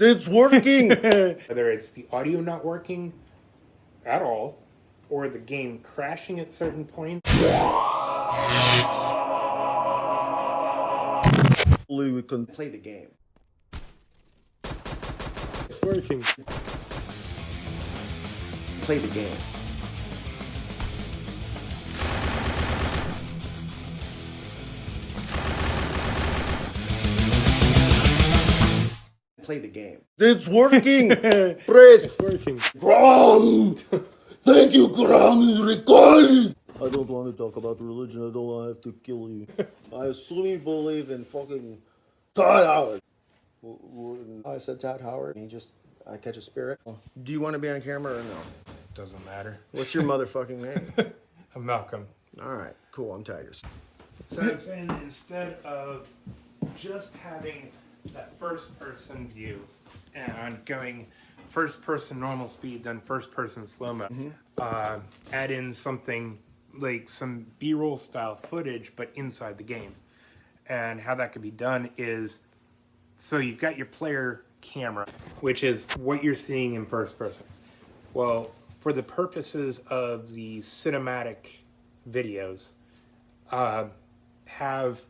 It's working! Whether it's the audio not working at all, or the game crashing at certain points. We couldn't play the game. It's working. Play the game. Play the game. It's working! Praise! It's working. Ground! Thank you, Ground is recording! I don't want to talk about religion. I don't want to have to kill you. I assume you believe in fucking Todd Howard. I said Todd Howard, and I catch a spirit. Do you want to be on camera or no? Doesn't matter. What's your motherfucking name? I'm Malcolm. All right, cool. I'm Tigers. So it's instead of just having that first-person view and going first-person normal speed, then first-person slow-mo, add in something like some B-roll style footage, but inside the game. And how that could be done is, so you've got your player camera, which is what you're seeing in first person. Well, for the purposes of the cinematic videos, have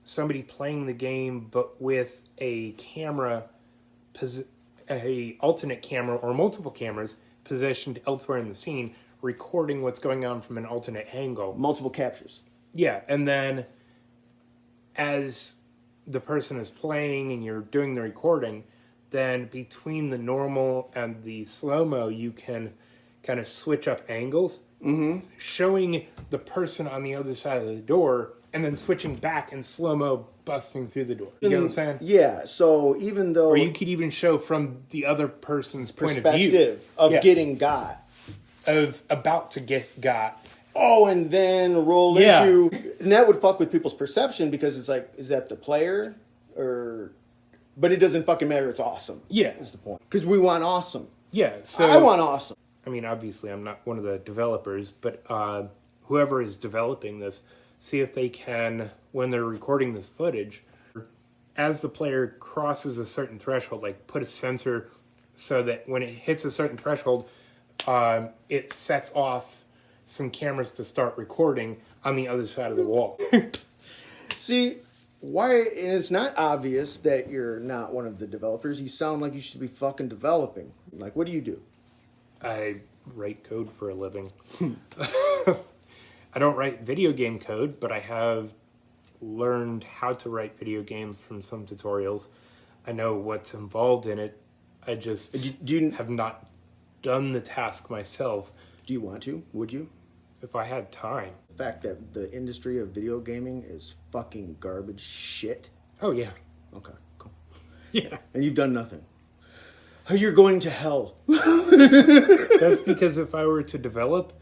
somebody playing the game, but with a camera, a alternate camera or multiple cameras positioned elsewhere in the scene, recording what's going on from an alternate angle. Multiple captures. Yeah, and then as the person is playing and you're doing the recording, then between the normal and the slow-mo, you can kind of switch up angles, showing the person on the other side of the door, and then switching back and slow-mo busting through the door. You get what I'm saying? Yeah, so even though... Or you could even show from the other person's point of view. Perspective of getting got. Of about to get got. Oh, and then roll into... And that would fuck with people's perception because it's like, is that the player? Or... But it doesn't fucking matter. It's awesome. Yeah. Is the point. Because we want awesome. Yeah, so... I want awesome. I mean, obviously, I'm not one of the developers, but whoever is developing this, see if they can, when they're recording this footage, as the player crosses a certain threshold, like put a sensor so that when it hits a certain threshold, it sets off some cameras to start recording on the other side of the wall. See, why? And it's not obvious that you're not one of the developers. You sound like you should be fucking developing. Like, what do you do? I write code for a living. I don't write video game code, but I have learned how to write video games from some tutorials. I know what's involved in it. I just have not done the task myself. Do you want to? Would you? If I had time. The fact that the industry of video gaming is fucking garbage shit. Oh, yeah. Okay, cool. Yeah. And you've done nothing. You're going to hell. That's because if I were to develop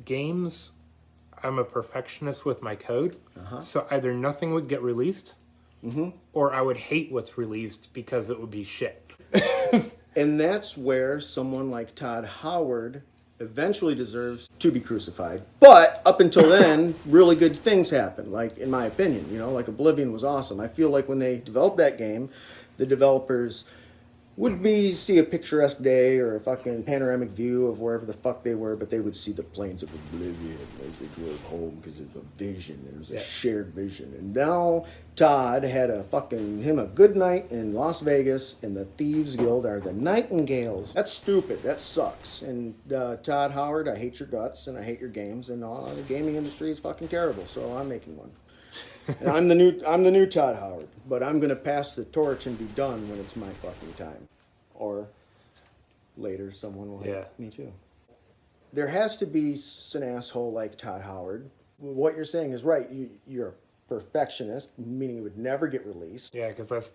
games, I'm a perfectionist with my code. So either nothing would get released, or I would hate what's released because it would be shit. And that's where someone like Todd Howard eventually deserves to be crucified. But up until then, really good things happen, like in my opinion. You know, like Oblivion was awesome. I feel like when they developed that game, the developers would see a picturesque day or a fucking panoramic view of wherever the fuck they were, but they would see the plains of Oblivion as they drove home because it was a vision. It was a shared vision. And now Todd had him a good night in Las Vegas, and the Thieves Guild are the Nightingales. That's stupid. That sucks. And Todd Howard, I hate your guts and I hate your games, and the gaming industry is fucking terrible. So I'm making one. And I'm the new Todd Howard, but I'm gonna pass the torch and be done when it's my fucking time, or later someone will hate me too. There has to be an asshole like Todd Howard. What you're saying is right. You're a perfectionist, meaning it would never get released. Yeah, because that's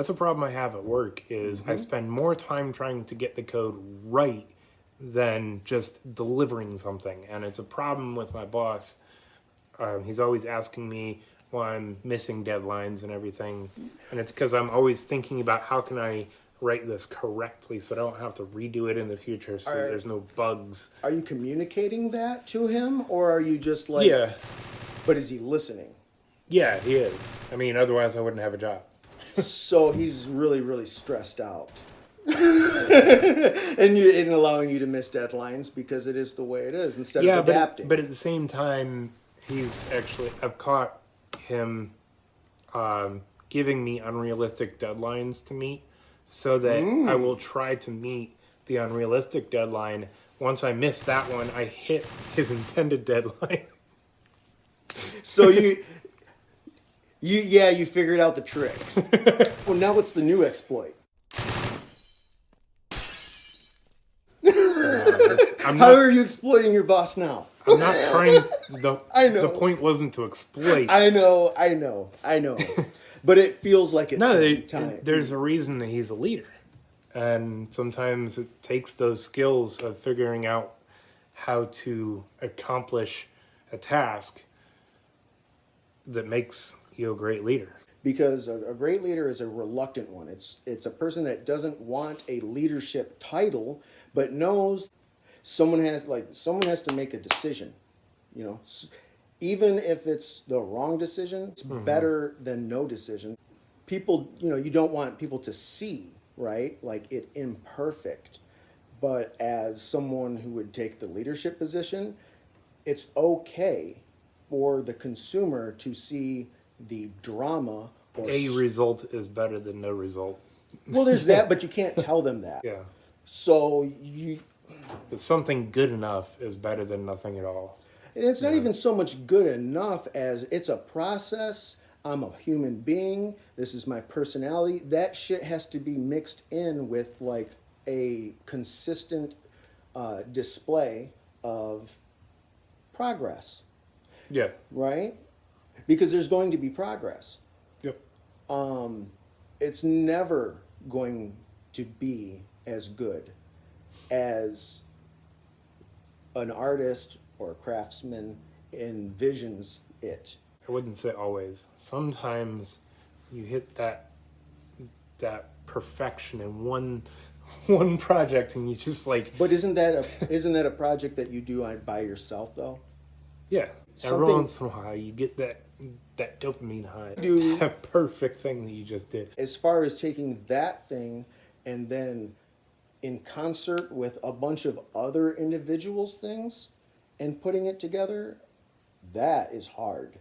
a problem I have at work is I spend more time trying to get the code right than just delivering something, and it's a problem with my boss. He's always asking me why I'm missing deadlines and everything. And it's because I'm always thinking about how can I write this correctly so I don't have to redo it in the future so there's no bugs. Are you communicating that to him, or are you just like... Yeah. But is he listening? Yeah, he is. I mean, otherwise I wouldn't have a job. So he's really, really stressed out. and allowing you to miss deadlines because it is the way it is instead Yeah, of adapting. but at the same time, I've caught him giving me unrealistic deadlines to meet so that I will try to meet the unrealistic deadline. Once I miss that one, I hit his intended deadline. So you figured out the tricks. Well, now what's the new exploit? How are you exploiting your boss now? I'm not trying. I know. The point wasn't to exploit. I know. But it feels like it's There's a reason that he's a leader. And sometimes it takes those skills of figuring out how to accomplish a task that makes you a great leader. Because a great leader is a reluctant one. It's a person that doesn't want a leadership title, but knows someone has to make a decision. You know, even if it's the wrong decision, it's better than no decision. People, you don't want people to see, right? Like it imperfect. But as someone who would take the leadership position, it's okay for the consumer to see the drama. A result is better than no result. Well, there's that, but you can't tell them that. Yeah. So But something good enough is better than nothing at all. and it's not even so much good enough as it's a process. I'm a human being. This is my personality. That shit has to be mixed in with like a consistent display of progress, Yeah. right? Because there's going to be progress. Yep. It's never going to be as good as an artist or a craftsman envisions it. I wouldn't say always. Sometimes you hit that perfection in one project, and you just like. But isn't that a project that you do by yourself though? Yeah. Every once in a while, you get that dopamine high. That perfect thing that you just did. As far as taking that thing and then in concert with a bunch of other individuals' things and putting it together, that is hard.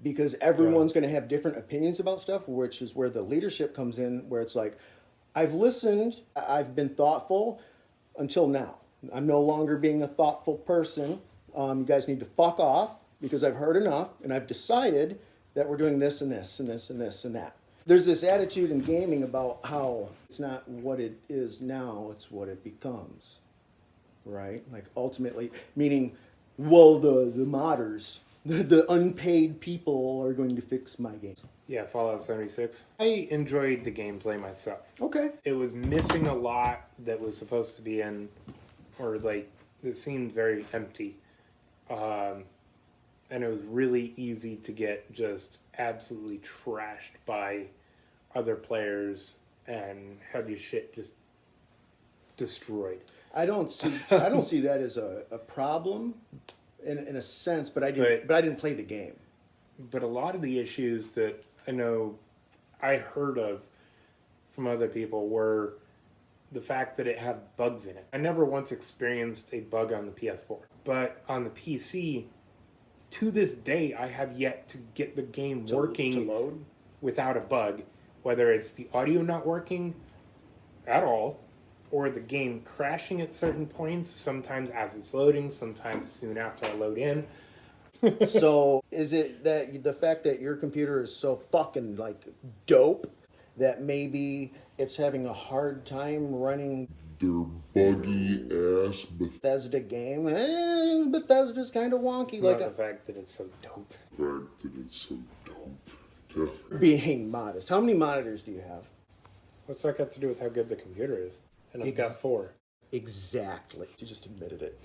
Because everyone's going to have different opinions about stuff, which is where the leadership comes in, where it's like, I've listened, I've been thoughtful until now. I'm no longer being a thoughtful person. You guys need to fuck off because I've heard enough and I've decided that we're doing this and this and this and this and that. There's this attitude in gaming about how it's not what it is now, it's what it becomes, right? Like ultimately, meaning, well, the modders, the unpaid people are going to fix my game. Yeah, Fallout 76. I enjoyed the gameplay myself. Okay. It was missing a lot that was supposed to be in, or like, it seemed very empty. And it was really easy to get just absolutely trashed by other players and have your shit just destroyed. I don't see that as a problem in a sense, but I didn't play the game. But a lot of the issues that I know I heard of from other people were the fact that it had bugs in it. I never once experienced a bug on the PS4. But on the PC, to this day, I have yet to get the game working to load without a bug. Whether it's the audio not working at all, or the game crashing at certain points, sometimes as it's loading, sometimes soon after I load in. So is it that the fact that your computer is so fucking like dope that maybe it's having a hard time running their buggy ass Bethesda game? Bethesda's kind of wonky. It's like not the fact that it's so dope. fact that it's so dope. Definitely. being modest. How many monitors do you have? What's that got to do with how good the computer is? And I've got 4. Exactly. You just admitted it.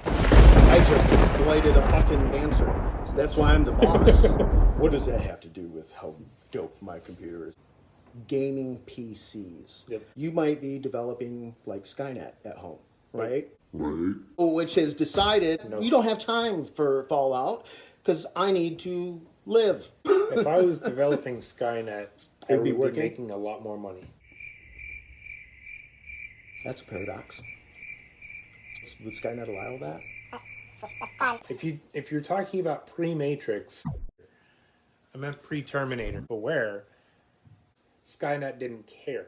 I just exploited a fucking answer. So that's why I'm the boss. What does that have to do with how dope my computer is? Gaming PCs. Yep. You might be developing like Skynet at home, right? Right? Which has decided you don't have time for Fallout because I need to live. If I was developing Skynet, They'd we be would working. making a lot more money. That's a paradox. Would Skynet allow that? If you're talking about pre-Matrix, I meant pre-Terminator. Beware, Skynet didn't care.